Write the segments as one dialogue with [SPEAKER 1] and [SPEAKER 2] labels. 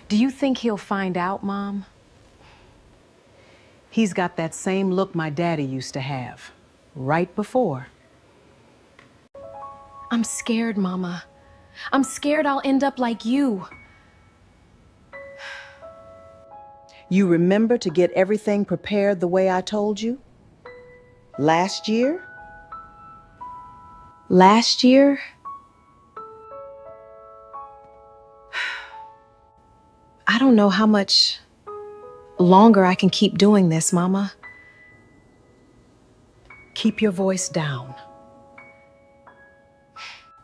[SPEAKER 1] Do you think he'll find out, Mom? He's got that same look my daddy used to have, right before.
[SPEAKER 2] I'm scared, Mama. I'm scared I'll end up like you.
[SPEAKER 1] You remember to get everything prepared the way I told you? Last year?
[SPEAKER 2] Last year? I don't know how much longer I can keep doing this, Mama.
[SPEAKER 1] Keep your voice down.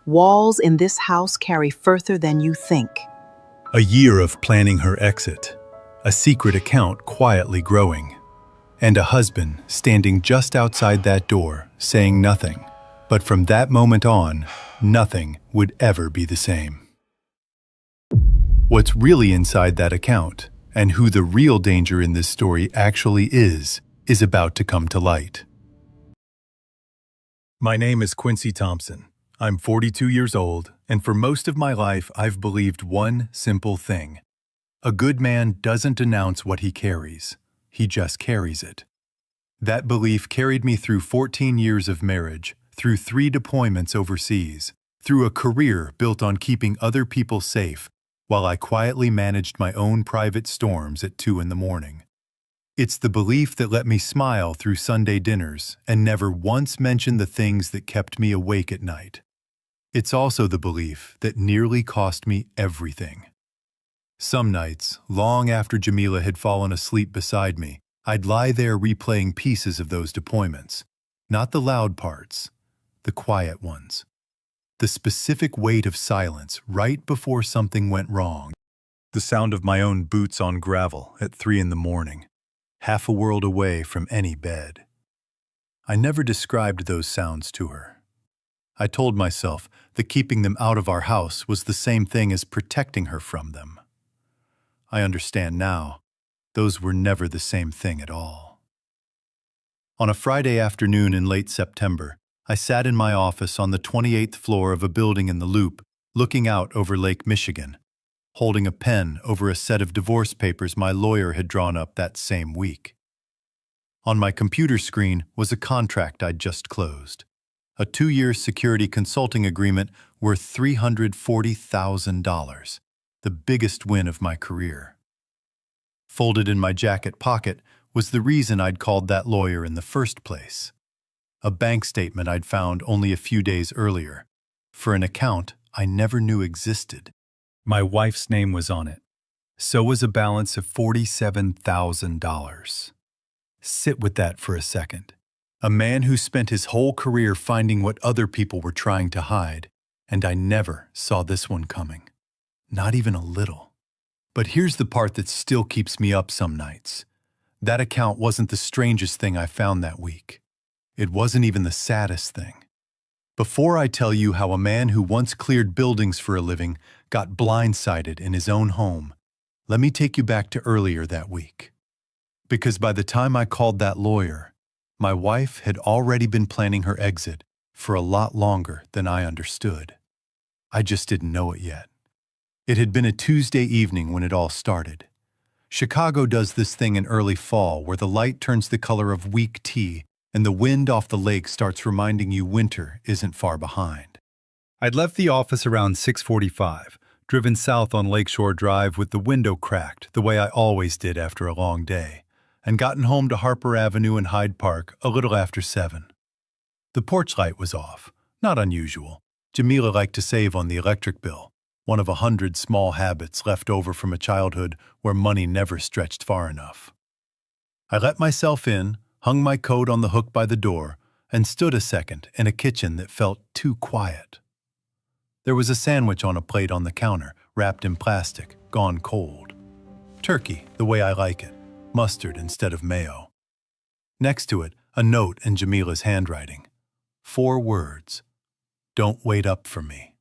[SPEAKER 1] Walls in this house carry further than you think.
[SPEAKER 3] A year of planning her exit, a secret account quietly growing, and a husband standing just outside that door saying nothing. But from that moment on, nothing would ever be the same. What's really inside that account, and who the real danger in this story actually is about to come to light. My name is Quincy Thompson. I'm 42 years old, and for most of my life I've believed one simple thing. A good man doesn't announce what he carries, he just carries it. That belief carried me through 14 years of marriage, through 3 deployments overseas, through a career built on keeping other people safe, while I quietly managed my own private storms at 2 in the morning. It's the belief that let me smile through Sunday dinners and never once mention the things that kept me awake at night. It's also the belief that nearly cost me everything. Some nights, long after Jamila had fallen asleep beside me, I'd lie there replaying pieces of those deployments. Not the loud parts, the quiet ones. The specific weight of silence right before something went wrong. The sound of my own boots on gravel at 3 in the morning, half a world away from any bed. I never described those sounds to her. I told myself that keeping them out of our house was the same thing as protecting her from them. I understand now, those were never the same thing at all. On a Friday afternoon in late September, I sat in my office on the 28th floor of a building in the Loop, looking out over Lake Michigan, holding a pen over a set of divorce papers my lawyer had drawn up that same week. On my computer screen was a contract I'd just closed, a 2-year security consulting agreement worth $340,000, the biggest win of my career. Folded in my jacket pocket was the reason I'd called that lawyer in the first place. A bank statement I'd found only a few days earlier, for an account I never knew existed. My wife's name was on it. So was a balance of $47,000. Sit with that for a second. A man who spent his whole career finding what other people were trying to hide, and I never saw this one coming. Not even a little. But here's the part that still keeps me up some nights. That account wasn't the strangest thing I found that week. It wasn't even the saddest thing. Before I tell you how a man who once cleared buildings for a living got blindsided in his own home, let me take you back to earlier that week. Because by the time I called that lawyer, my wife had already been planning her exit for a lot longer than I understood. I just didn't know it yet. It had been a Tuesday evening when it all started. Chicago does this thing in early fall where the light turns the color of weak tea and the wind off the lake starts reminding you winter isn't far behind. I'd left the office around 6:45, driven south on Lakeshore Drive with the window cracked the way I always did after a long day, and gotten home to Harper Avenue and Hyde Park a little after 7. The porch light was off, not unusual. Jamila liked to save on the electric bill, one of 100 small habits left over from a childhood where money never stretched far enough. I let myself in, hung my coat on the hook by the door, and stood a second in a kitchen that felt too quiet. There was a sandwich on a plate on the counter, wrapped in plastic, gone cold. Turkey, the way I like it, mustard instead of mayo. Next to it, a note in Jamila's handwriting. 4 words. Don't wait up for me.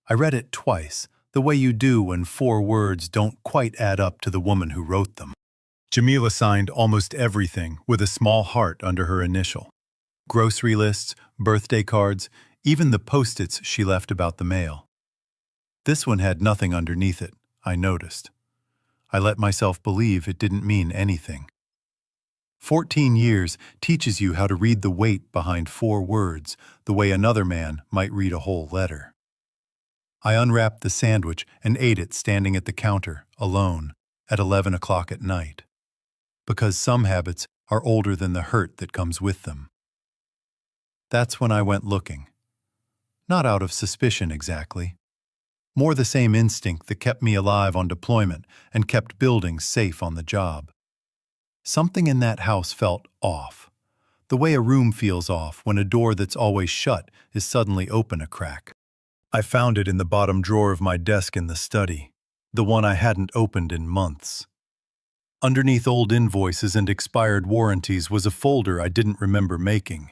[SPEAKER 3] I read it twice, the way you do when 4 words don't quite add up to the woman who wrote them. Jamila signed almost everything with a small heart under her initial. Grocery lists, birthday cards, even the Post-its she left about the mail. This one had nothing underneath it. I noticed. I let myself believe it didn't mean anything. 14 years teaches you how to read the weight behind 4 words the way another man might read a whole letter. I unwrapped the sandwich and ate it standing at the counter, alone, at 11 o'clock at night. Because some habits are older than the hurt that comes with them. That's when I went looking. Not out of suspicion exactly. More the same instinct that kept me alive on deployment and kept buildings safe on the job. Something in that house felt off. The way a room feels off when a door that's always shut is suddenly open a crack. I found it in the bottom drawer of my desk in the study, the one I hadn't opened in months. Underneath old invoices and expired warranties was a folder I didn't remember making.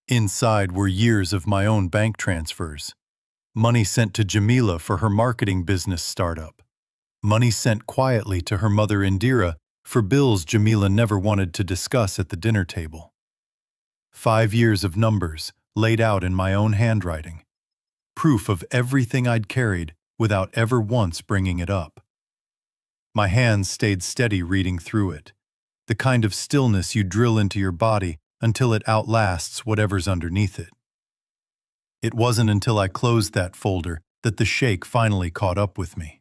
[SPEAKER 3] Inside were years of my own bank transfers. Money sent to Jamila for her marketing business startup. Money sent quietly to her mother Indira for bills Jamila never wanted to discuss at the dinner table. 5 years of numbers laid out in my own handwriting. Proof of everything I'd carried without ever once bringing it up. My hands stayed steady reading through it, the kind of stillness you drill into your body until it outlasts whatever's underneath it. It wasn't until I closed that folder that the shake finally caught up with me.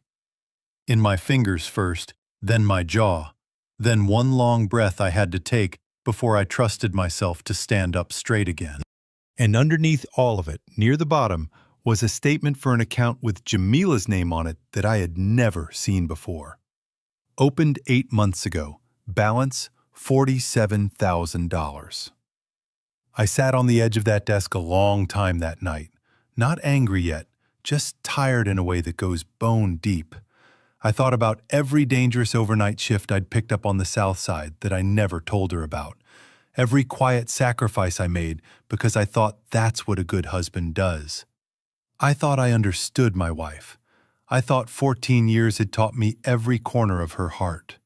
[SPEAKER 3] In my fingers first, then my jaw, then one long breath I had to take before I trusted myself to stand up straight again. And underneath all of it, near the bottom, was a statement for an account with Jamila's name on it that I had never seen before. Opened 8 months ago. Balance $47,000. I sat on the edge of that desk a long time that night, not angry yet, just tired in a way that goes bone deep. I thought about every dangerous overnight shift I'd picked up on the South Side that I never told her about, every quiet sacrifice I made because I thought that's what a good husband does. I thought I understood my wife. I thought 14 years had taught me every corner of her heart.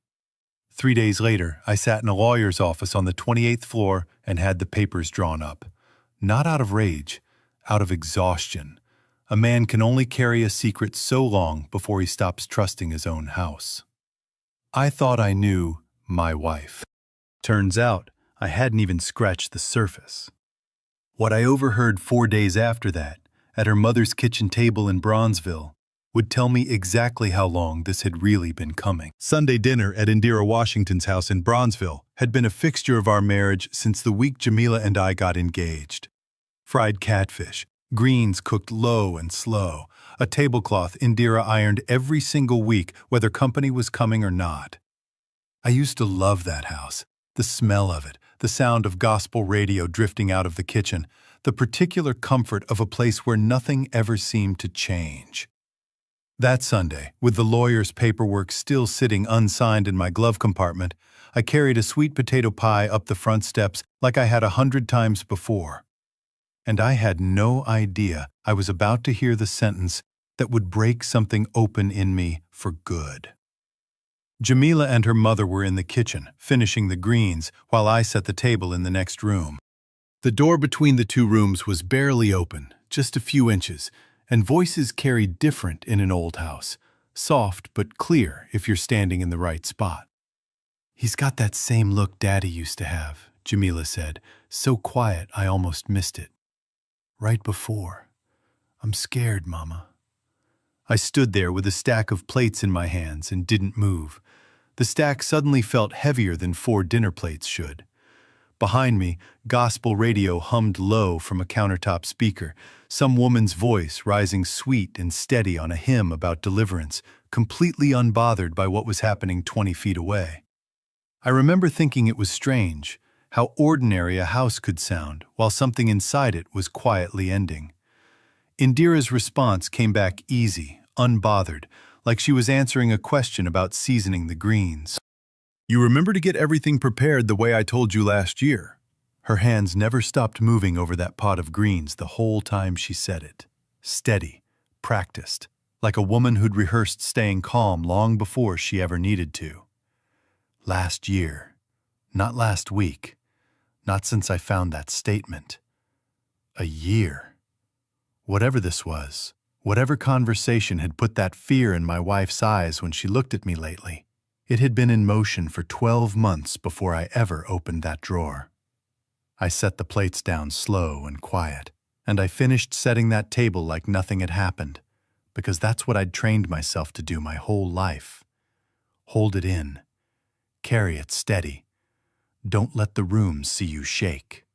[SPEAKER 3] 3 days later, I sat in a lawyer's office on the 28th floor and had the papers drawn up. Not out of rage, out of exhaustion. A man can only carry a secret so long before he stops trusting his own house. I thought I knew my wife. Turns out, I hadn't even scratched the surface. What I overheard 4 days after that, at her mother's kitchen table in Bronzeville, would tell me exactly how long this had really been coming. Sunday dinner at Indira Washington's house in Bronzeville had been a fixture of our marriage since the week Jamila and I got engaged. Fried catfish, greens cooked low and slow, a tablecloth Indira ironed every single week whether company was coming or not. I used to love that house, the smell of it, the sound of gospel radio drifting out of the kitchen, the particular comfort of a place where nothing ever seemed to change. That Sunday, with the lawyer's paperwork still sitting unsigned in my glove compartment, I carried a sweet potato pie up the front steps like I had 100 times before. And I had no idea I was about to hear the sentence that would break something open in me for good. Jamila and her mother were in the kitchen, finishing the greens, while I set the table in the next room. The door between the 2 rooms was barely open, just a few inches, and voices carried different in an old house, soft but clear if you're standing in the right spot. "He's got that same look Daddy used to have," Jamila said, so quiet I almost missed it. "Right before. I'm scared, Mama." I stood there with a stack of plates in my hands and didn't move. The stack suddenly felt heavier than 4 dinner plates should. Behind me, gospel radio hummed low from a countertop speaker, some woman's voice rising sweet and steady on a hymn about deliverance, completely unbothered by what was happening 20 feet away. I remember thinking it was strange, how ordinary a house could sound while something inside it was quietly ending. Indira's response came back easy, unbothered, like she was answering a question about seasoning the greens. "You remember to get everything prepared the way I told you last year." Her hands never stopped moving over that pot of greens the whole time she said it. Steady, practiced, like a woman who'd rehearsed staying calm long before she ever needed to. Last year, not last week, not since I found that statement. A year. Whatever this was Whatever conversation had put that fear in my wife's eyes when she looked at me lately, it had been in motion for 12 months before I ever opened that drawer. I set the plates down slow and quiet, and I finished setting that table like nothing had happened, because that's what I'd trained myself to do my whole life. Hold it in. Carry it steady. Don't let the room see you shake.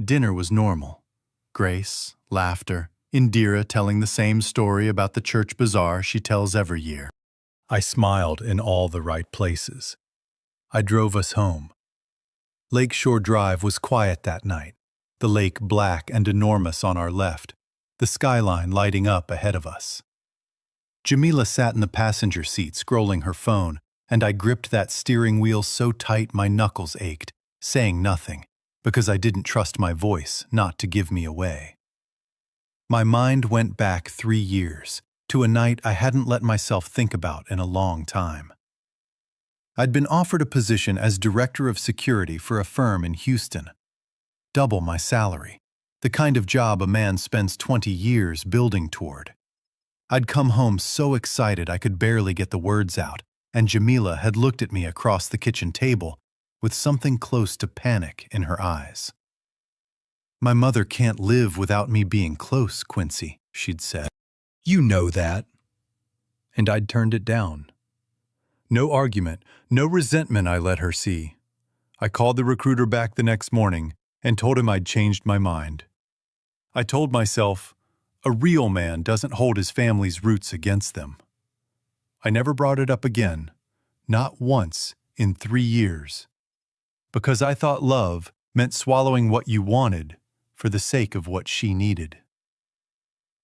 [SPEAKER 3] Dinner was normal. Grace, laughter, Indira telling the same story about the church bazaar she tells every year. I smiled in all the right places. I drove us home. Lakeshore Drive was quiet that night, the lake black and enormous on our left, the skyline lighting up ahead of us. Jamila sat in the passenger seat scrolling her phone, and I gripped that steering wheel so tight my knuckles ached, saying nothing, because I didn't trust my voice not to give me away. My mind went back 3 years, to a night I hadn't let myself think about in a long time. I'd been offered a position as director of security for a firm in Houston. Double my salary, the kind of job a man spends 20 years building toward. I'd come home so excited I could barely get the words out, and Jamila had looked at me across the kitchen table with something close to panic in her eyes. "My mother can't live without me being close, Quincy," she'd said. "You know that." And I'd turned it down. No argument, no resentment I let her see. I called the recruiter back the next morning and told him I'd changed my mind. I told myself, a real man doesn't hold his family's roots against them. I never brought it up again, not once in 3 years, because I thought love meant swallowing what you wanted for the sake of what she needed.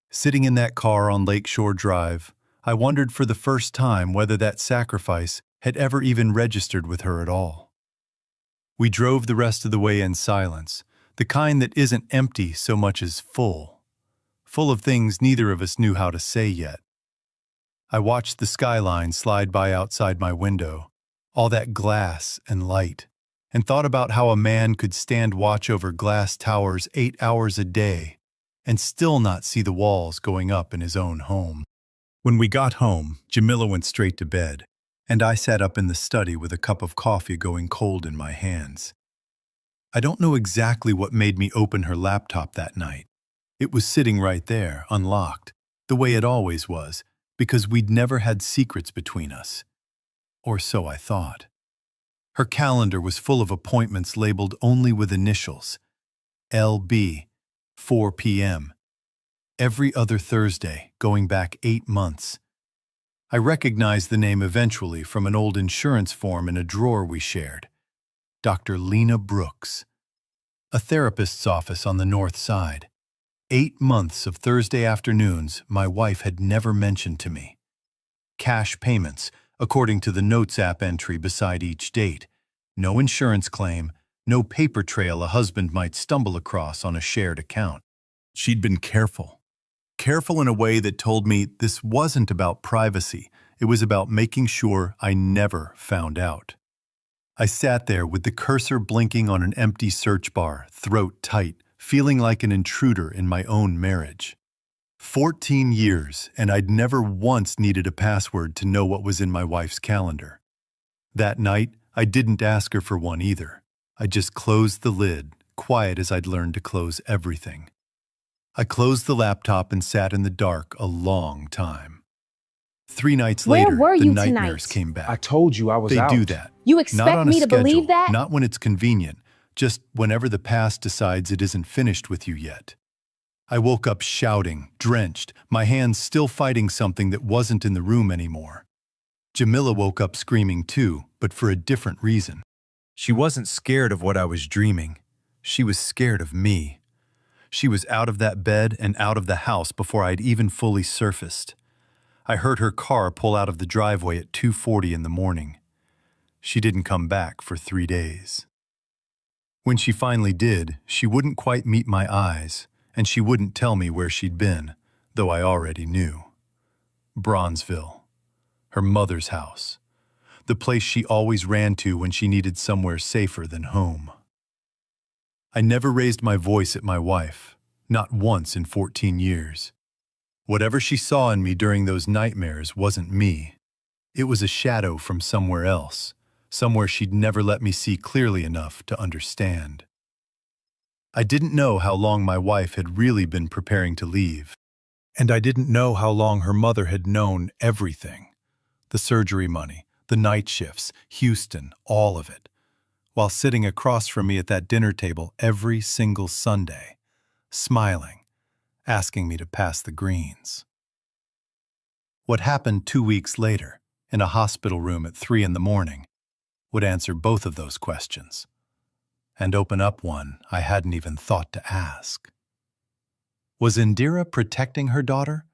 [SPEAKER 3] Sitting in that car on Lakeshore Drive, I wondered for the first time whether that sacrifice had ever even registered with her at all. We drove the rest of the way in silence, the kind that isn't empty so much as full of things neither of us knew how to say yet. I watched the skyline slide by outside my window, all that glass and light, and thought about how a man could stand watch over glass towers 8 hours a day and still not see the walls going up in his own home. When we got home, Jamila went straight to bed, and I sat up in the study with a cup of coffee going cold in my hands. I don't know exactly what made me open her laptop that night. It was sitting right there, unlocked, the way it always was, because we'd never had secrets between us. Or so I thought. Her calendar was full of appointments labeled only with initials. LB, 4 p.m. Every other Thursday, going back 8 months. I recognized the name eventually from an old insurance form in a drawer we shared. Dr. Lena Brooks. A therapist's office on the north side. 8 months of Thursday afternoons my wife had never mentioned to me. Cash payments, according to the Notes app entry beside each date. No insurance claim, no paper trail a husband might stumble across on a shared account. She'd been careful. Careful in a way that told me this wasn't about privacy. It was about making sure I never found out. I sat there with the cursor blinking on an empty search bar, throat tight, feeling like an intruder in my own marriage. 14 years, and I'd never once needed a password to know what was in my wife's calendar. That night, I didn't ask her for one either. I just closed the lid, quiet as I'd learned to close everything. I closed the laptop and sat in the dark a long time. 3 nights later, the nightmares came back.
[SPEAKER 4] I told you I was out.
[SPEAKER 3] They do that.
[SPEAKER 5] You expect me to believe that?
[SPEAKER 3] Not when it's convenient, just whenever the past decides it isn't finished with you yet. I woke up shouting, drenched, my hands still fighting something that wasn't in the room anymore. Jamila woke up screaming too, but for a different reason. She wasn't scared of what I was dreaming. She was scared of me. She was out of that bed and out of the house before I'd even fully surfaced. I heard her car pull out of the driveway at 2:40 in the morning. She didn't come back for 3 days. When she finally did, she wouldn't quite meet my eyes, and she wouldn't tell me where she'd been, though I already knew. Bronzeville, her mother's house, the place she always ran to when she needed somewhere safer than home. I never raised my voice at my wife, not once in 14 years. Whatever she saw in me during those nightmares wasn't me. It was a shadow from somewhere else, somewhere she'd never let me see clearly enough to understand. I didn't know how long my wife had really been preparing to leave, and I didn't know how long her mother had known everything. The surgery money, the night shifts, Houston, all of it, while sitting across from me at that dinner table every single Sunday, smiling, asking me to pass the greens. What happened 2 weeks later, in a hospital room at 3 in the morning, would answer both of those questions, and open up one I hadn't even thought to ask. Was Indira protecting her daughter,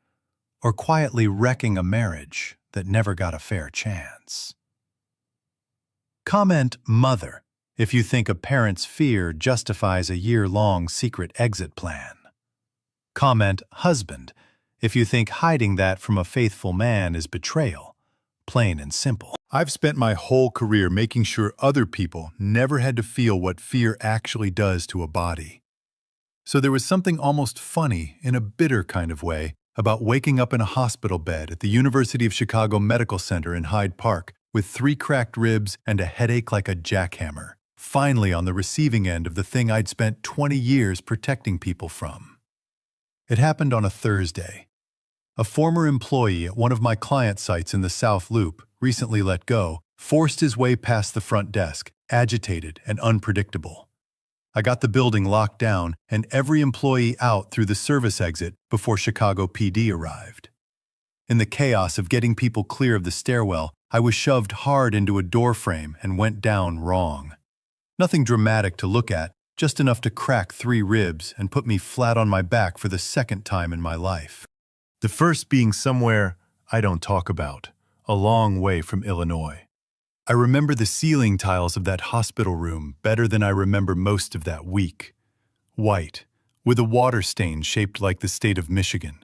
[SPEAKER 3] or quietly wrecking a marriage that never got a fair chance? Comment mother if you think a parent's fear justifies a year-long secret exit plan. Comment husband if you think hiding that from a faithful man is betrayal, plain and simple. I've spent my whole career making sure other people never had to feel what fear actually does to a body. So there was something almost funny, in a bitter kind of way, about waking up in a hospital bed at the University of Chicago Medical Center in Hyde Park with 3 cracked ribs and a headache like a jackhammer, finally on the receiving end of the thing I'd spent 20 years protecting people from. It happened on a Thursday. A former employee at one of my client sites in the South Loop, recently let go, forced his way past the front desk, agitated and unpredictable. I got the building locked down and every employee out through the service exit before Chicago PD arrived. In the chaos of getting people clear of the stairwell, I was shoved hard into a door frame and went down wrong. Nothing dramatic to look at, just enough to crack 3 ribs and put me flat on my back for the second time in my life. The first being somewhere I don't talk about, a long way from Illinois. I remember the ceiling tiles of that hospital room better than I remember most of that week. White, with a water stain shaped like the state of Michigan.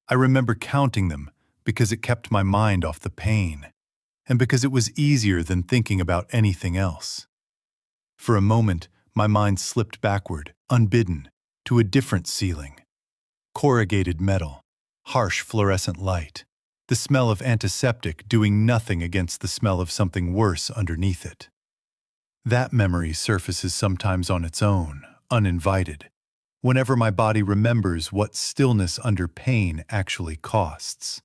[SPEAKER 3] I remember counting them because it kept my mind off the pain, and because it was easier than thinking about anything else. For a moment, my mind slipped backward, unbidden, to a different ceiling. Corrugated metal, harsh fluorescent light, the smell of antiseptic doing nothing against the smell of something worse underneath it. That memory surfaces sometimes on its own, uninvited, whenever my body remembers what stillness under pain actually costs.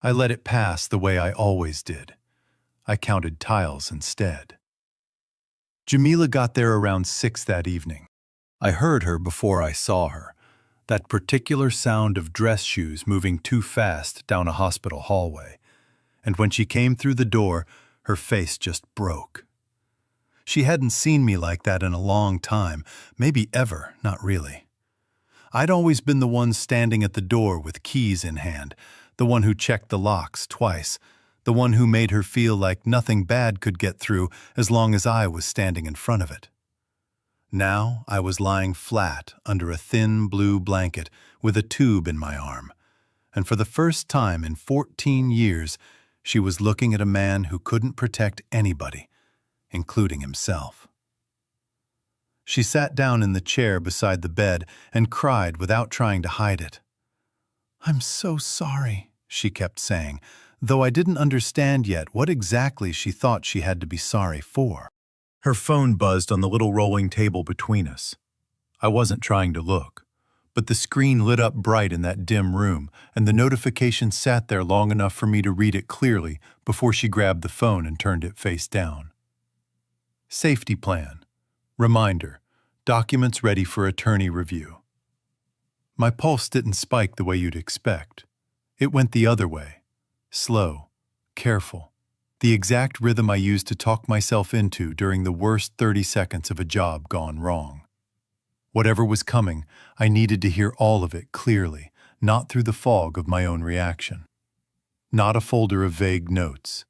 [SPEAKER 3] I let it pass the way I always did. I counted tiles instead. Jamila got there around 6 that evening. I heard her before I saw her. That particular sound of dress shoes moving too fast down a hospital hallway. And when she came through the door, her face just broke. She hadn't seen me like that in a long time, maybe ever, not really. I'd always been the one standing at the door with keys in hand, the one who checked the locks twice, the one who made her feel like nothing bad could get through as long as I was standing in front of it. Now I was lying flat under a thin blue blanket with a tube in my arm, and for the first time in 14 years, she was looking at a man who couldn't protect anybody, including himself. She sat down in the chair beside the bed and cried without trying to hide it. "I'm so sorry," she kept saying, though I didn't understand yet what exactly she thought she had to be sorry for. Her phone buzzed on the little rolling table between us. I wasn't trying to look, but the screen lit up bright in that dim room, and the notification sat there long enough for me to read it clearly before she grabbed the phone and turned it face down. Safety plan. Reminder. Documents ready for attorney review. My pulse didn't spike the way you'd expect. It went the other way. Slow, careful. The exact rhythm I used to talk myself into during the worst 30 seconds of a job gone wrong. Whatever was coming, I needed to hear all of it clearly, not through the fog of my own reaction. Not a folder of vague notes.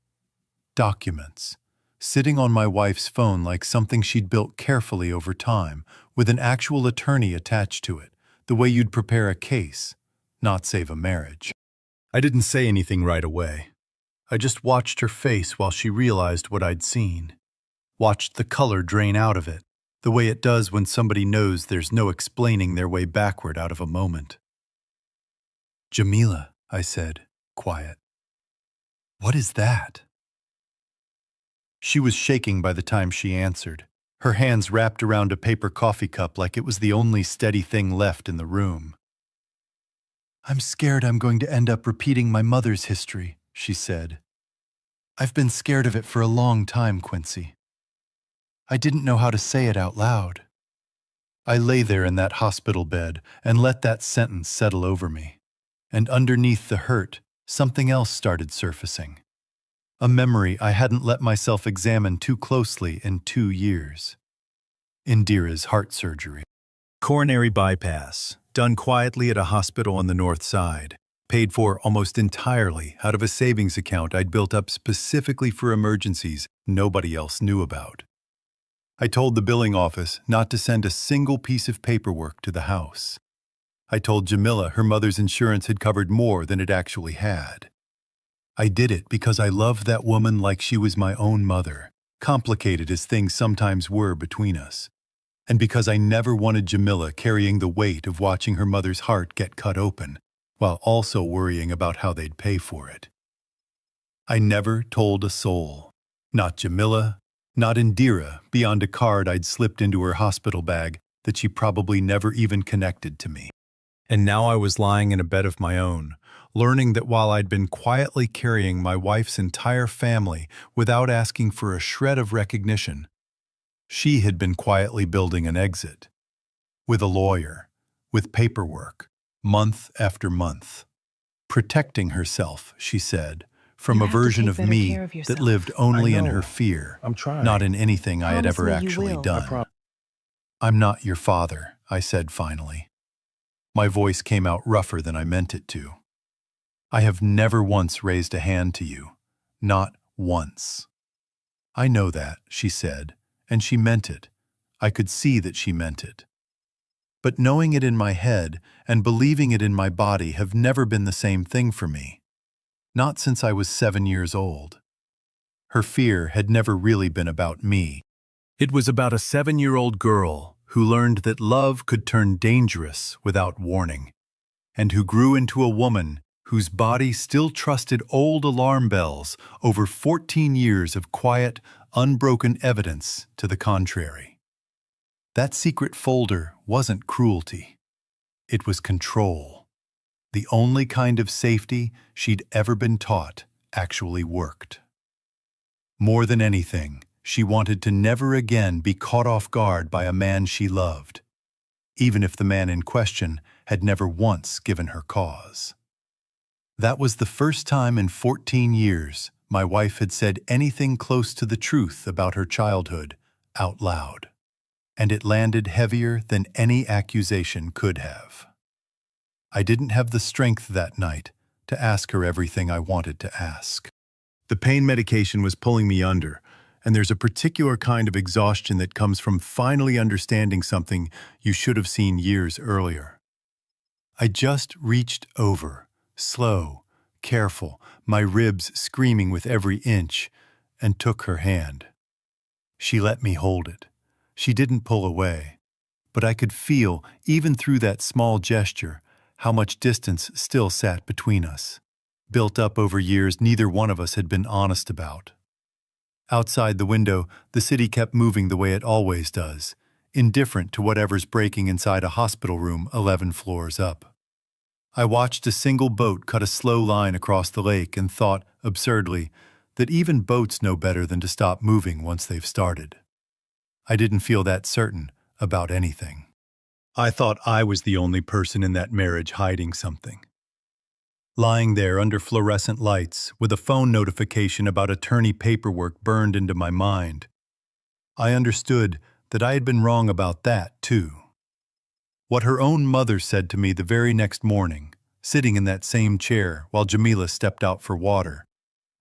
[SPEAKER 3] Documents, sitting on my wife's phone like something she'd built carefully over time, with an actual attorney attached to it, the way you'd prepare a case, not save a marriage. I didn't say anything right away. I just watched her face while she realized what I'd seen. Watched the color drain out of it, the way it does when somebody knows there's no explaining their way backward out of a moment. "Jamila," I said, quiet. "What is that?" She was shaking by the time she answered, her hands wrapped around a paper coffee cup like it was the only steady thing left in the room. "I'm scared I'm going to end up repeating my mother's history," she said. "I've been scared of it for a long time, Quincy. I didn't know how to say it out loud." I lay there in that hospital bed and let that sentence settle over me. And underneath the hurt, something else started surfacing. A memory I hadn't let myself examine too closely in 2 years. Indira's heart surgery. Coronary bypass, done quietly at a hospital on the north side, paid for almost entirely out of a savings account I'd built up specifically for emergencies nobody else knew about. I told the billing office not to send a single piece of paperwork to the house. I told Jamila her mother's insurance had covered more than it actually had. I did it because I loved that woman like she was my own mother, complicated as things sometimes were between us. And because I never wanted Jamila carrying the weight of watching her mother's heart get cut open, while also worrying about how they'd pay for it. I never told a soul, not Jamila, not Indira, beyond a card I'd slipped into her hospital bag that she probably never even connected to me. And now I was lying in a bed of my own, learning that while I'd been quietly carrying my wife's entire family without asking for a shred of recognition, she had been quietly building an exit. With a lawyer, with paperwork, month after month. Protecting herself, she said, from a version of me that lived only in her fear, not in anything I had ever actually done. "I'm not your father," I said finally. My voice came out rougher than I meant it to. "I have never once raised a hand to you. Not once." "I know that," she said, and she meant it. I could see that she meant it. But knowing it in my head and believing it in my body have never been the same thing for me. Not since I was 7 years old. Her fear had never really been about me. It was about a 7-year-old girl who learned that love could turn dangerous without warning, and who grew into a woman whose body still trusted old alarm bells over 14 years of quiet, unbroken evidence to the contrary. That secret folder wasn't cruelty. It was control. The only kind of safety she'd ever been taught actually worked. More than anything, she wanted to never again be caught off guard by a man she loved, even if the man in question had never once given her cause. That was the first time in 14 years my wife had said anything close to the truth about her childhood out loud, and it landed heavier than any accusation could have. I didn't have the strength that night to ask her everything I wanted to ask. The pain medication was pulling me under, and there's a particular kind of exhaustion that comes from finally understanding something you should have seen years earlier. I just reached over, slow, careful, my ribs screaming with every inch, and took her hand. She let me hold it. She didn't pull away, but I could feel, even through that small gesture, how much distance still sat between us, built up over years neither one of us had been honest about. Outside the window, the city kept moving the way it always does, indifferent to whatever's breaking inside a hospital room 11 floors up. I watched a single boat cut a slow line across the lake and thought, absurdly, that even boats know better than to stop moving once they've started. I didn't feel that certain about anything. I thought I was the only person in that marriage hiding something. Lying there under fluorescent lights with a phone notification about attorney paperwork burned into my mind, I understood that I had been wrong about that, too. What her own mother said to me the very next morning, sitting in that same chair while Jamila stepped out for water,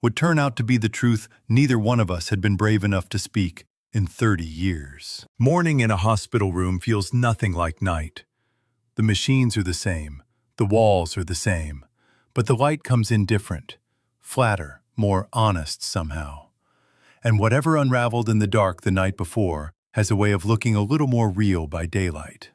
[SPEAKER 3] would turn out to be the truth neither one of us had been brave enough to speak in 30 years. Morning in a hospital room feels nothing like night. The machines are the same, the walls are the same, but the light comes in different, flatter, more honest somehow. And whatever unraveled in the dark the night before has a way of looking a little more real by daylight.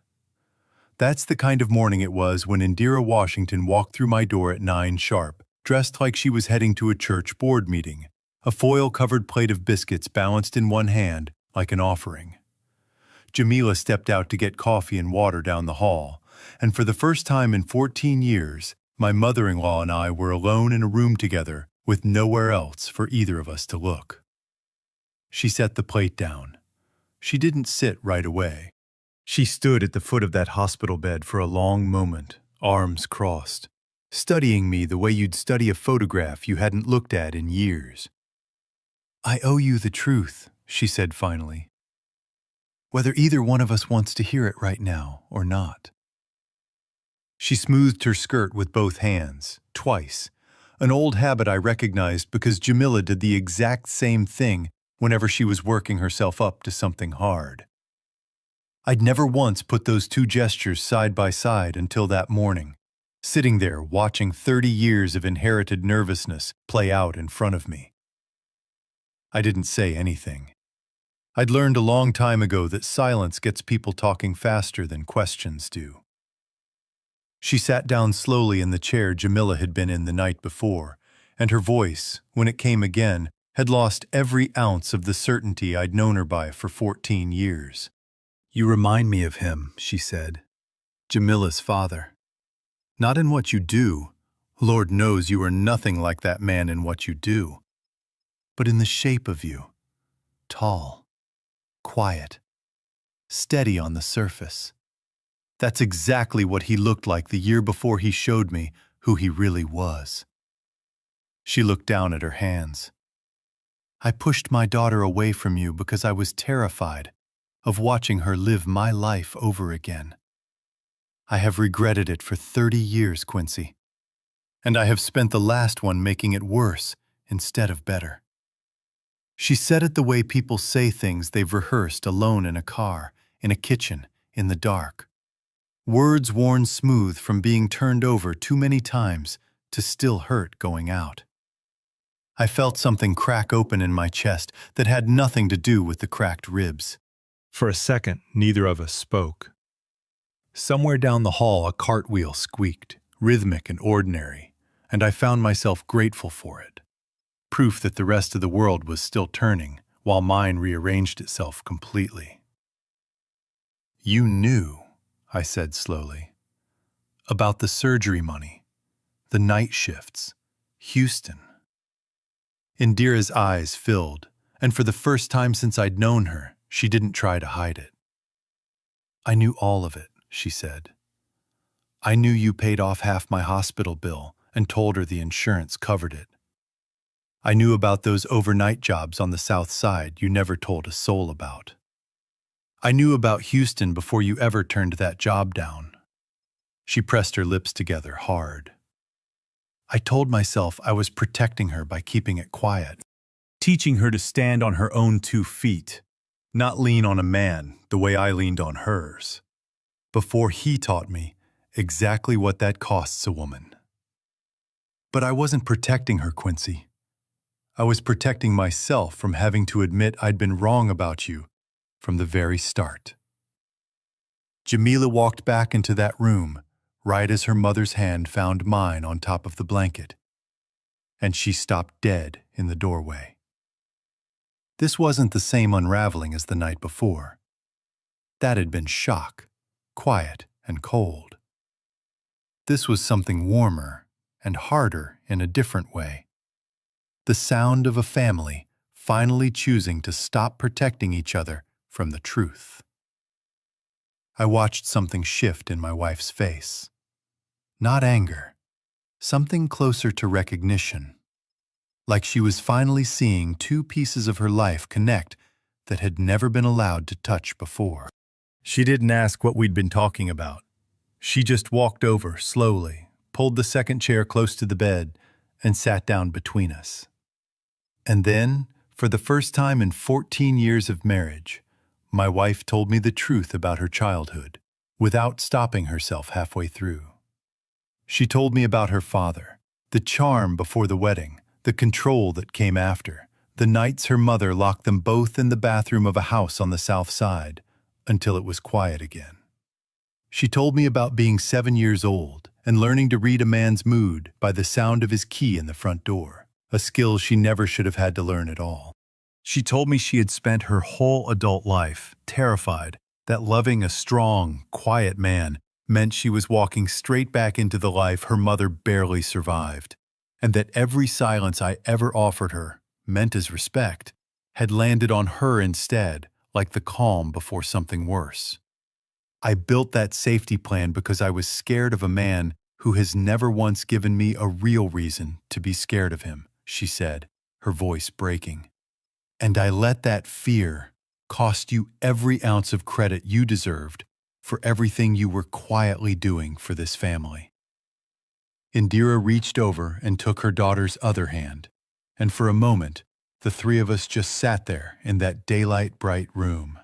[SPEAKER 3] That's the kind of morning it was when Indira Washington walked through my door at 9 sharp, dressed like she was heading to a church board meeting, a foil-covered plate of biscuits balanced in one hand like an offering. Jamila stepped out to get coffee and water down the hall, and for the first time in 14 years, my mother-in-law and I were alone in a room together with nowhere else for either of us to look. She set the plate down. She didn't sit right away. She stood at the foot of that hospital bed for a long moment, arms crossed, studying me the way you'd study a photograph you hadn't looked at in years. "I owe you the truth," she said finally, "whether either one of us wants to hear it right now or not." She smoothed her skirt with both hands, twice, an old habit I recognized because Jamila did the exact same thing whenever she was working herself up to something hard. I'd never once put those two gestures side by side until that morning, sitting there watching 30 years of inherited nervousness play out in front of me. I didn't say anything. I'd learned a long time ago that silence gets people talking faster than questions do. She sat down slowly in the chair Jamila had been in the night before, and her voice, when it came again, had lost every ounce of the certainty I'd known her by for 14 years. "You remind me of him," she said. "Jamila's father. Not in what you do. Lord knows you are nothing like that man in what you do. But in the shape of you. Tall. Quiet. Steady on the surface. That's exactly what he looked like the year before he showed me who he really was." She looked down at her hands. "I pushed my daughter away from you because I was terrified of watching her live my life over again. I have regretted it for 30 years, Quincy. And I have spent the last one making it worse instead of better." She said it the way people say things they've rehearsed alone in a car, in a kitchen, in the dark. Words worn smooth from being turned over too many times to still hurt going out. I felt something crack open in my chest that had nothing to do with the cracked ribs. For a second, neither of us spoke. Somewhere down the hall, a cartwheel squeaked, rhythmic and ordinary, and I found myself grateful for it. Proof that the rest of the world was still turning, while mine rearranged itself completely. "You knew," I said slowly, "about the surgery money, the night shifts, Houston." Indira's eyes filled, and for the first time since I'd known her, she didn't try to hide it. "I knew all of it," she said. "I knew you paid off half my hospital bill and told her the insurance covered it. I knew about those overnight jobs on the South Side you never told a soul about. I knew about Houston before you ever turned that job down." She pressed her lips together hard. "I told myself I was protecting her by keeping it quiet, teaching her to stand on her own 2 feet, not lean on a man the way I leaned on hers, before he taught me exactly what that costs a woman. But I wasn't protecting her, Quincy. I was protecting myself from having to admit I'd been wrong about you from the very start." Jamila walked back into that room right as her mother's hand found mine on top of the blanket, and she stopped dead in the doorway. This wasn't the same unraveling as the night before. That had been shock, quiet and cold. This was something warmer and harder in a different way. The sound of a family finally choosing to stop protecting each other from the truth. I watched something shift in my wife's face. Not anger, something closer to recognition. Like she was finally seeing 2 pieces of her life connect that had never been allowed to touch before. She didn't ask what we'd been talking about. She just walked over slowly, pulled the second chair close to the bed, and sat down between us. And then, for the first time in 14 years of marriage, my wife told me the truth about her childhood, without stopping herself halfway through. She told me about her father, the charm before the wedding, the control that came after, the nights her mother locked them both in the bathroom of a house on the South Side until it was quiet again. She told me about being 7 years old and learning to read a man's mood by the sound of his key in the front door, a skill she never should have had to learn at all. She told me she had spent her whole adult life terrified that loving a strong, quiet man meant she was walking straight back into the life her mother barely survived, and that every silence I ever offered her, meant as respect, had landed on her instead, like the calm before something worse. I built that safety plan because I was scared of a man who has never once given me a real reason to be scared of him, she said, her voice breaking. And I let that fear cost you every ounce of credit you deserved for everything you were quietly doing for this family. Indira reached over and took her daughter's other hand, and for a moment, the three of us just sat there in that daylight-bright room.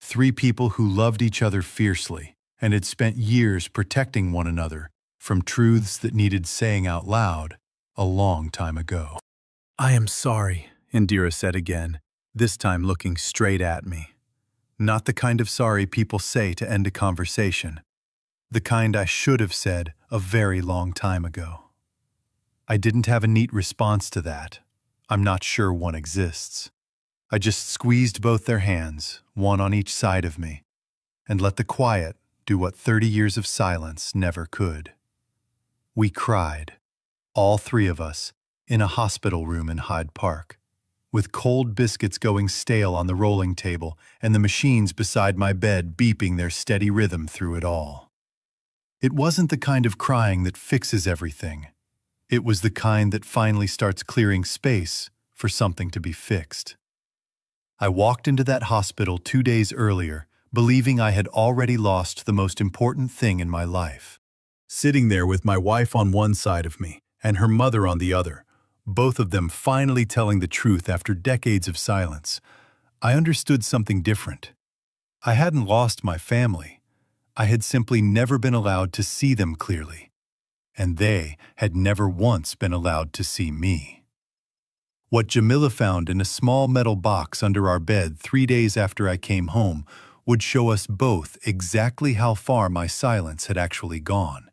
[SPEAKER 3] 3 people who loved each other fiercely and had spent years protecting one another from truths that needed saying out loud a long time ago. "I am sorry," Indira said again, this time looking straight at me. Not the kind of sorry people say to end a conversation. The kind I should have said a very long time ago. I didn't have a neat response to that. I'm not sure one exists. I just squeezed both their hands, one on each side of me, and let the quiet do what 30 years of silence never could. We cried, all 3 of us, in a hospital room in Hyde Park, with cold biscuits going stale on the rolling table and the machines beside my bed beeping their steady rhythm through it all. It wasn't the kind of crying that fixes everything. It was the kind that finally starts clearing space for something to be fixed. I walked into that hospital 2 days earlier, believing I had already lost the most important thing in my life. Sitting there with my wife on one side of me and her mother on the other, both of them finally telling the truth after decades of silence, I understood something different. I hadn't lost my family. I had simply never been allowed to see them clearly, and they had never once been allowed to see me. What Jamila found in a small metal box under our bed 3 days after I came home would show us both exactly how far my silence had actually gone,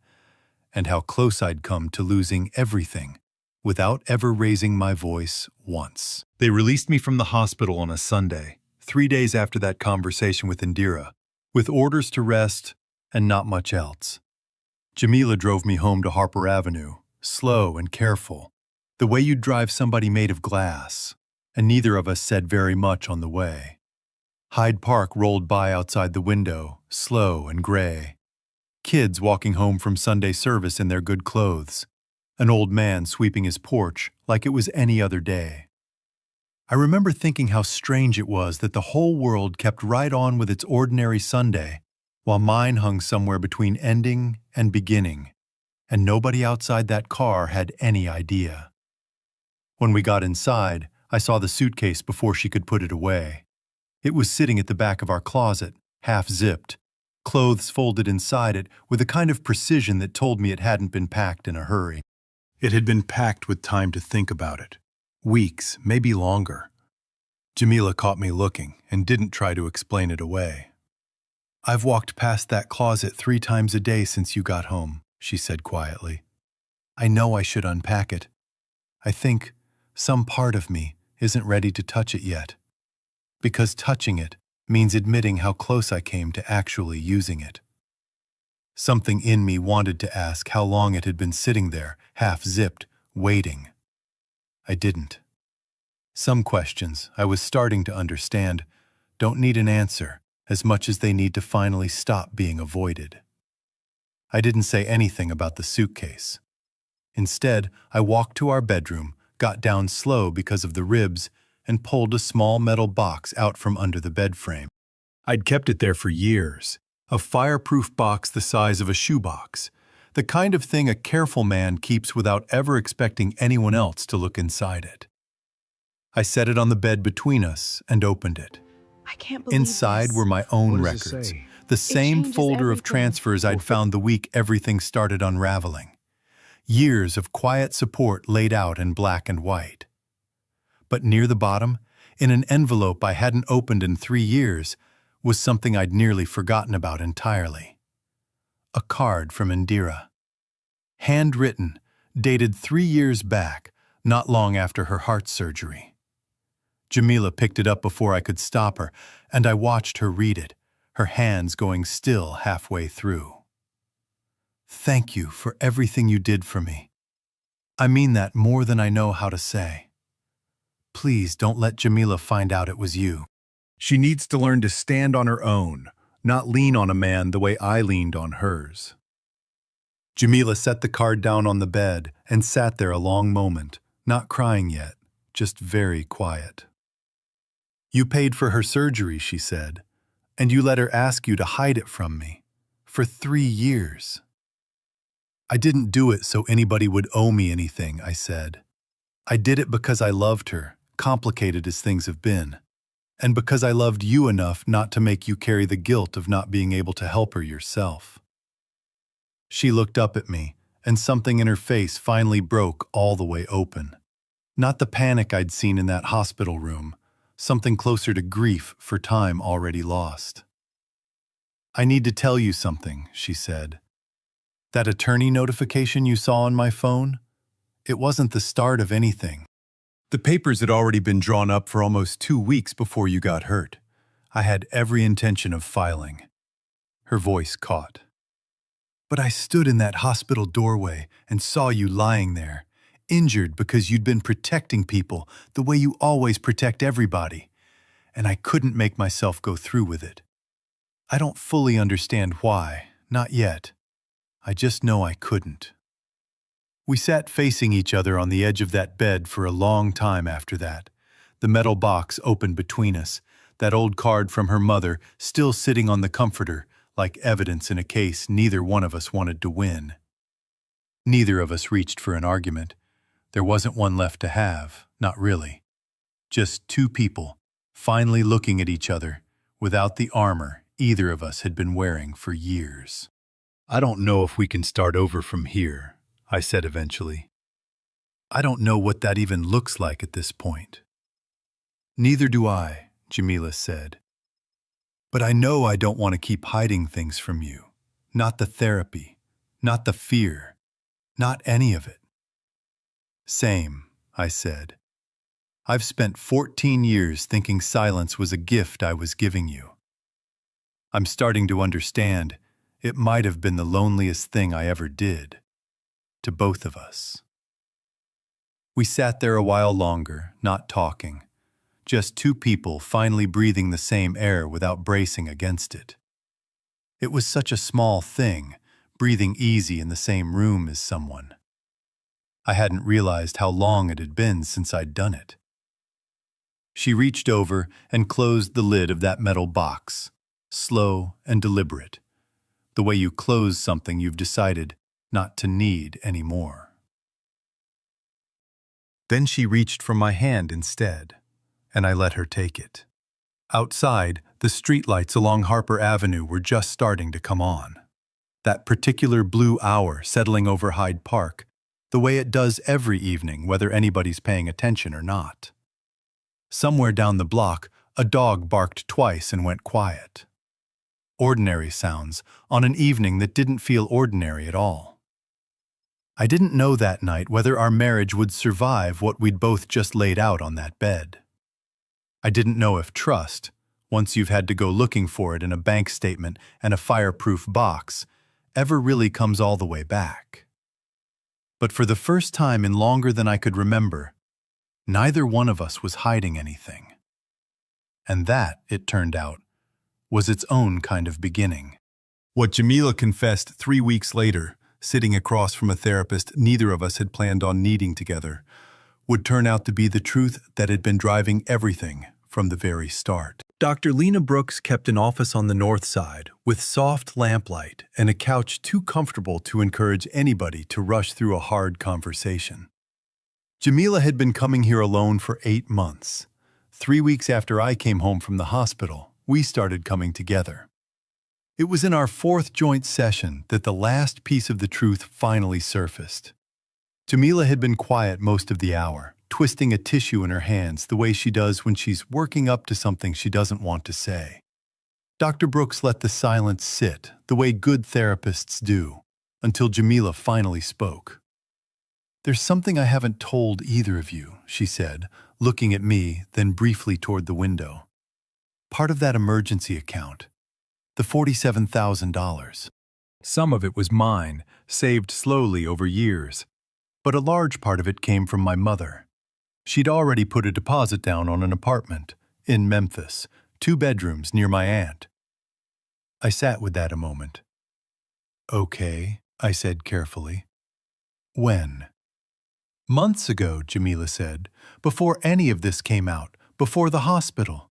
[SPEAKER 3] and how close I'd come to losing everything without ever raising my voice once. They released me from the hospital on a Sunday, 3 days after that conversation with Indira, with orders to rest and not much else. Jamila drove me home to Harper Avenue, slow and careful, the way you'd drive somebody made of glass, and neither of us said very much on the way. Hyde Park rolled by outside the window, slow and gray. Kids walking home from Sunday service in their good clothes. An old man sweeping his porch like it was any other day. I remember thinking how strange it was that the whole world kept right on with its ordinary Sunday, while mine hung somewhere between ending and beginning, and nobody outside that car had any idea. When we got inside, I saw the suitcase before she could put it away. It was sitting at the back of our closet, half-zipped, clothes folded inside it with a kind of precision that told me it hadn't been packed in a hurry. It had been packed with time to think about it. Weeks, maybe longer. Jamila caught me looking and didn't try to explain it away. "I've walked past that closet 3 times a day since you got home," she said quietly. "I know I should unpack it. I think some part of me isn't ready to touch it yet. Because touching it means admitting how close I came to actually using it." Something in me wanted to ask how long it had been sitting there, half-zipped, waiting. I didn't. Some questions I was starting to understand don't need an answer as much as they need to finally stop being avoided. I didn't say anything about the suitcase. Instead, I walked to our bedroom, got down slow because of the ribs, and pulled a small metal box out from under the bed frame. I'd kept it there for years, a fireproof box the size of a shoebox, the kind of thing a careful man keeps without ever expecting anyone else to look inside it. I set it on the bed between us and opened it.
[SPEAKER 2] I can't believe
[SPEAKER 3] Inside
[SPEAKER 2] this.
[SPEAKER 3] were my own
[SPEAKER 4] What does it
[SPEAKER 3] records,
[SPEAKER 4] say?
[SPEAKER 3] the same
[SPEAKER 2] changes
[SPEAKER 3] folder of
[SPEAKER 2] everything.
[SPEAKER 3] transfers I'd found the week everything started unraveling. Years of quiet support laid out in black and white. But near the bottom, in an envelope I hadn't opened in 3 years, was something I'd nearly forgotten about entirely. A card from Indira. Handwritten, dated 3 years back, not long after her heart surgery. Jamila picked it up before I could stop her, and I watched her read it, her hands going still halfway through. Thank you for everything you did for me. I mean that more than I know how to say. Please don't let Jamila find out it was you.
[SPEAKER 4] She needs to learn to stand on her own, not lean on a man the way I leaned on hers.
[SPEAKER 3] Jamila set the card down on the bed and sat there a long moment, not crying yet, just very quiet. You paid for her surgery, she said, and you let her ask you to hide it from me. For 3 years. I didn't do it so anybody would owe me anything, I said. I did it because I loved her, complicated as things have been, and because I loved you enough not to make you carry the guilt of not being able to help her yourself. She looked up at me, and something in her face finally broke all the way open. Not the panic I'd seen in that hospital room, something closer to grief for time already lost. I need to tell you something, she said. That attorney notification you saw on my phone? It wasn't the start of anything. The papers had already been drawn up for almost 2 weeks before you got hurt. I had every intention of filing. Her voice caught. But I stood in that hospital doorway and saw you lying there, injured because you'd been protecting people the way you always protect everybody, and I couldn't make myself go through with it. I don't fully understand why, not yet. I just know I couldn't. We sat facing each other on the edge of that bed for a long time after that, the metal box open between us, that old card from her mother still sitting on the comforter, like evidence in a case neither one of us wanted to win. Neither of us reached for an argument. There wasn't one left to have, not really. Just 2 people, finally looking at each other, without the armor either of us had been wearing for years. I don't know if we can start over from here, I said eventually. I don't know what that even looks like at this point. Neither do I, Jamila said. But I know I don't want to keep hiding things from you. Not the therapy, not the fear, not any of it. Same, I said. I've spent 14 years thinking silence was a gift I was giving you. I'm starting to understand it might have been the loneliest thing I ever did. To both of us. We sat there a while longer, not talking. Just 2 people finally breathing the same air without bracing against it. It was such a small thing, breathing easy in the same room as someone. I hadn't realized how long it had been since I'd done it. She reached over and closed the lid of that metal box, slow and deliberate, the way you close something you've decided not to need anymore. Then she reached for my hand instead, and I let her take it. Outside, the streetlights along Harper Avenue were just starting to come on. That particular blue hour settling over Hyde Park, the way it does every evening, whether anybody's paying attention or not. Somewhere down the block, a dog barked twice and went quiet. Ordinary sounds on an evening that didn't feel ordinary at all. I didn't know that night whether our marriage would survive what we'd both just laid out on that bed. I didn't know if trust, once you've had to go looking for it in a bank statement and a fireproof box, ever really comes all the way back. But for the first time in longer than I could remember, neither one of us was hiding anything. And that, it turned out, was its own kind of beginning. What Jamila confessed 3 weeks later, sitting across from a therapist neither of us had planned on needing together, would turn out to be the truth that had been driving everything from the very start. Dr. Lena Brooks kept an office on the north side with soft lamplight and a couch too comfortable to encourage anybody to rush through a hard conversation. Jamila had been coming here alone for 8 months. 3 weeks after I came home from the hospital, we started coming together. It was in our 4th joint session that the last piece of the truth finally surfaced. Jamila had been quiet most of the hour, twisting a tissue in her hands the way she does when she's working up to something she doesn't want to say. Dr. Brooks let the silence sit, the way good therapists do, until Jamila finally spoke. "There's something I haven't told either of you," she said, looking at me, then briefly toward the window. "Part of that emergency account, the $47,000. Some of it was mine, saved slowly over years, but a large part of it came from my mother. She'd already put a deposit down on an apartment in Memphis, 2 bedrooms near my aunt." I sat with that a moment. "Okay," I said carefully. "When?" "Months ago," Jamila said, "before any of this came out, before the hospital."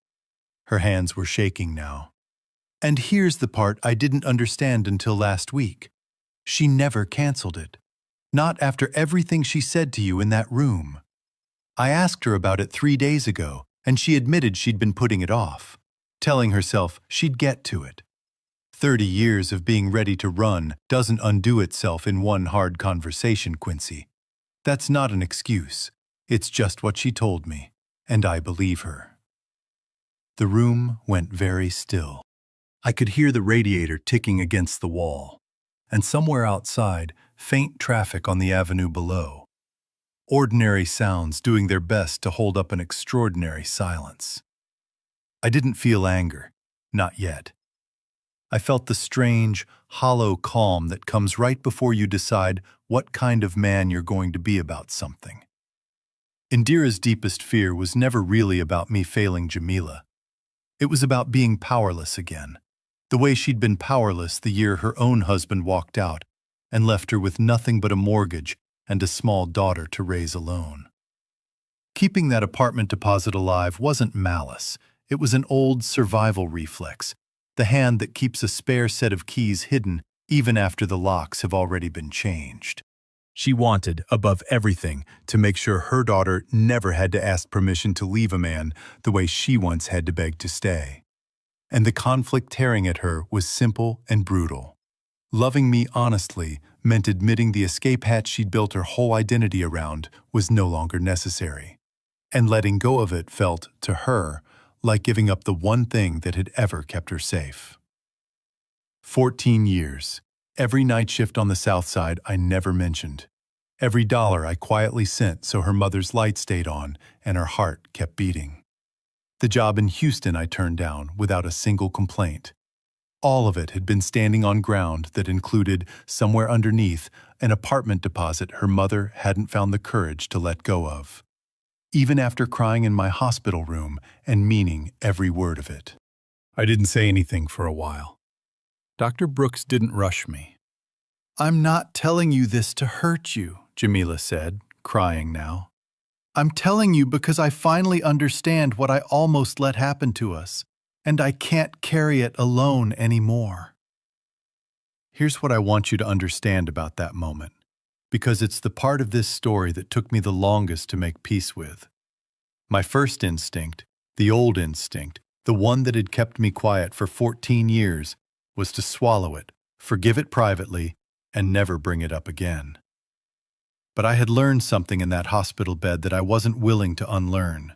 [SPEAKER 3] Her hands were shaking now. "And here's the part I didn't understand until last week. She never canceled it. Not after everything she said to you in that room. I asked her about it 3 days ago, and she admitted she'd been putting it off, telling herself she'd get to it. 30 years of being ready to run doesn't undo itself in one hard conversation, Quincy. That's not an excuse. It's just what she told me, and I believe her." The room went very still. I could hear the radiator ticking against the wall, and somewhere outside, faint traffic on the avenue below. Ordinary sounds doing their best to hold up an extraordinary silence. I didn't feel anger, not yet. I felt the strange, hollow calm that comes right before you decide what kind of man you're going to be about something. Indira's deepest fear was never really about me failing Jamila. It was about being powerless again, the way she'd been powerless the year her own husband walked out and left her with nothing but a mortgage and a small daughter to raise alone. Keeping that apartment deposit alive wasn't malice. It was an old survival reflex, the hand that keeps a spare set of keys hidden even after the locks have already been changed. She wanted, above everything, to make sure her daughter never had to ask permission to leave a man the way she once had to beg to stay. And the conflict tearing at her was simple and brutal. Loving me honestly meant admitting the escape hatch she'd built her whole identity around was no longer necessary. And letting go of it felt, to her, like giving up the one thing that had ever kept her safe. 14 years. Every night shift on the South Side I never mentioned. Every dollar I quietly sent so her mother's light stayed on and her heart kept beating. The job in Houston I turned down without a single complaint. All of it had been standing on ground that included, somewhere underneath, an apartment deposit her mother hadn't found the courage to let go of. Even after crying in my hospital room and meaning every word of it. I didn't say anything for a while. Dr. Brooks didn't rush me. "I'm not telling you this to hurt you," Jamila said, crying now. "I'm telling you because I finally understand what I almost let happen to us, and I can't carry it alone anymore." Here's what I want you to understand about that moment, because it's the part of this story that took me the longest to make peace with. My first instinct, the old instinct, the one that had kept me quiet for 14 years, was to swallow it, forgive it privately, and never bring it up again. But I had learned something in that hospital bed that I wasn't willing to unlearn.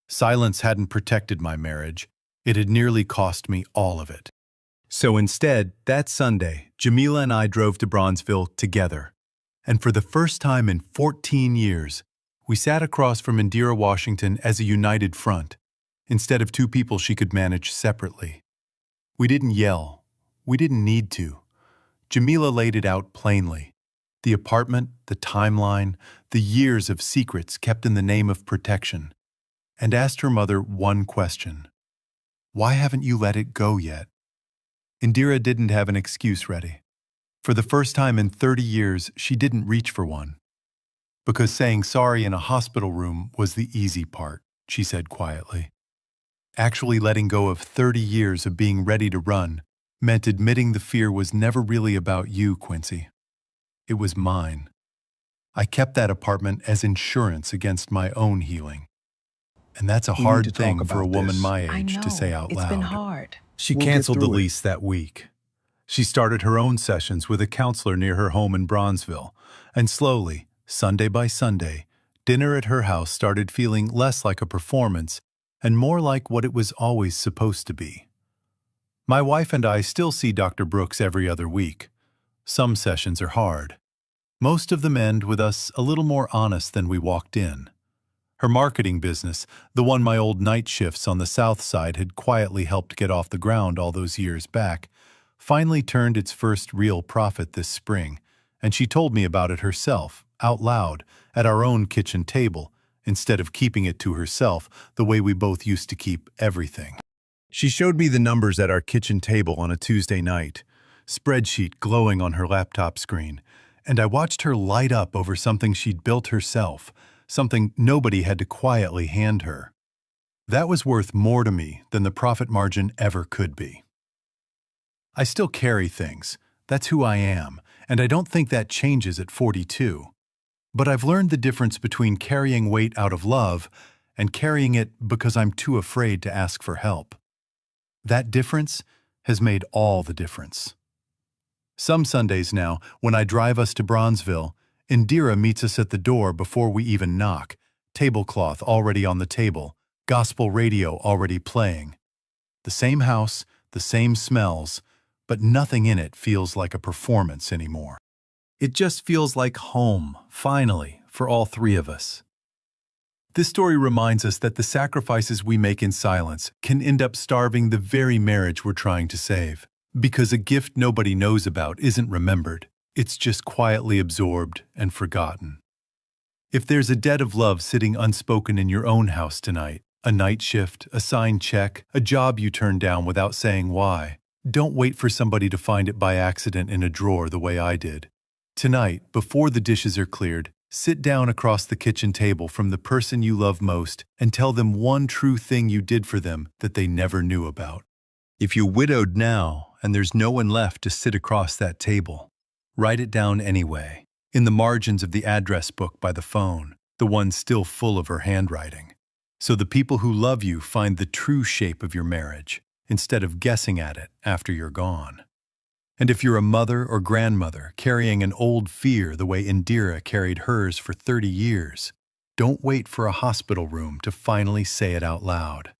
[SPEAKER 3] Silence hadn't protected my marriage. It had nearly cost me all of it. So instead, that Sunday, Jamila and I drove to Bronzeville together. And for the first time in 14 years, we sat across from Indira Washington as a united front, instead of 2 people she could manage separately. We didn't yell. We didn't need to. Jamila laid it out plainly. The apartment, the timeline, the years of secrets kept in the name of protection, and asked her mother one question. "Why haven't you let it go yet?" Indira didn't have an excuse ready. For the first time in 30 years, she didn't reach for one. Because saying sorry in a hospital room was the easy part, she said quietly. Actually letting go of 30 years of being ready to run meant admitting the fear was never really about you, Quincy. It was mine. I kept that apartment as insurance against my own healing. And that's a hard thing for a woman my age to say out loud.
[SPEAKER 2] It's been hard.
[SPEAKER 3] She canceled the lease that week. She started her own sessions with a counselor near her home in Bronzeville, and slowly, Sunday by Sunday, dinner at her house started feeling less like a performance and more like what it was always supposed to be. My wife and I still see Dr. Brooks every other week. Some sessions are hard. Most of them end with us a little more honest than we walked in. Her marketing business, the one my old night shifts on the south side had quietly helped get off the ground all those years back, finally turned its first real profit this spring, and she told me about it herself, out loud, at our own kitchen table, instead of keeping it to herself the way we both used to keep everything. She showed me the numbers at our kitchen table on a Tuesday night, spreadsheet glowing on her laptop screen, and I watched her light up over something she'd built herself, something nobody had to quietly hand her. That was worth more to me than the profit margin ever could be. I still carry things. That's who I am, and I don't think that changes at 42. But I've learned the difference between carrying weight out of love and carrying it because I'm too afraid to ask for help. That difference has made all the difference. Some Sundays now, when I drive us to Bronzeville, Indira meets us at the door before we even knock, tablecloth already on the table, gospel radio already playing. The same house, the same smells, but nothing in it feels like a performance anymore. It just feels like home, finally, for all three of us. This story reminds us that the sacrifices we make in silence can end up starving the very marriage we're trying to save. Because a gift nobody knows about isn't remembered. It's just quietly absorbed and forgotten. If there's a debt of love sitting unspoken in your own house tonight, a night shift, a signed check, a job you turned down without saying why, don't wait for somebody to find it by accident in a drawer the way I did. Tonight, before the dishes are cleared, sit down across the kitchen table from the person you love most and tell them one true thing you did for them that they never knew about. If you widowed now and there's no one left to sit across that table, write it down anyway, in the margins of the address book by the phone, the one still full of her handwriting, so the people who love you find the true shape of your marriage, instead of guessing at it after you're gone. And if you're a mother or grandmother carrying an old fear the way Indira carried hers for 30 years, don't wait for a hospital room to finally say it out loud.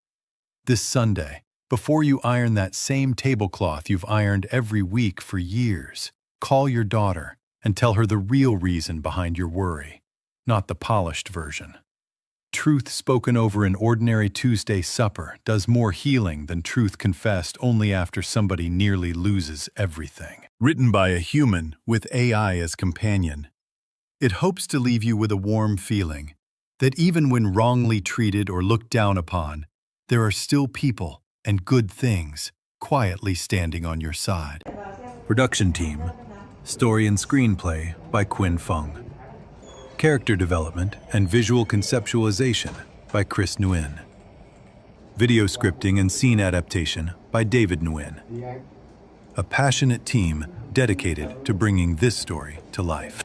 [SPEAKER 3] This Sunday, before you iron that same tablecloth you've ironed every week for years, call your daughter and tell her the real reason behind your worry, not the polished version. Truth spoken over an ordinary Tuesday supper does more healing than truth confessed only after somebody nearly loses everything. Written by a human with AI as companion, it hopes to leave you with a warm feeling that even when wrongly treated or looked down upon, there are still people and good things quietly standing on your side. Production team, story and screenplay by Quinn Fung. Character development and visual conceptualization by Chris Nguyen. Video scripting and scene adaptation by David Nguyen. A passionate team dedicated to bringing this story to life.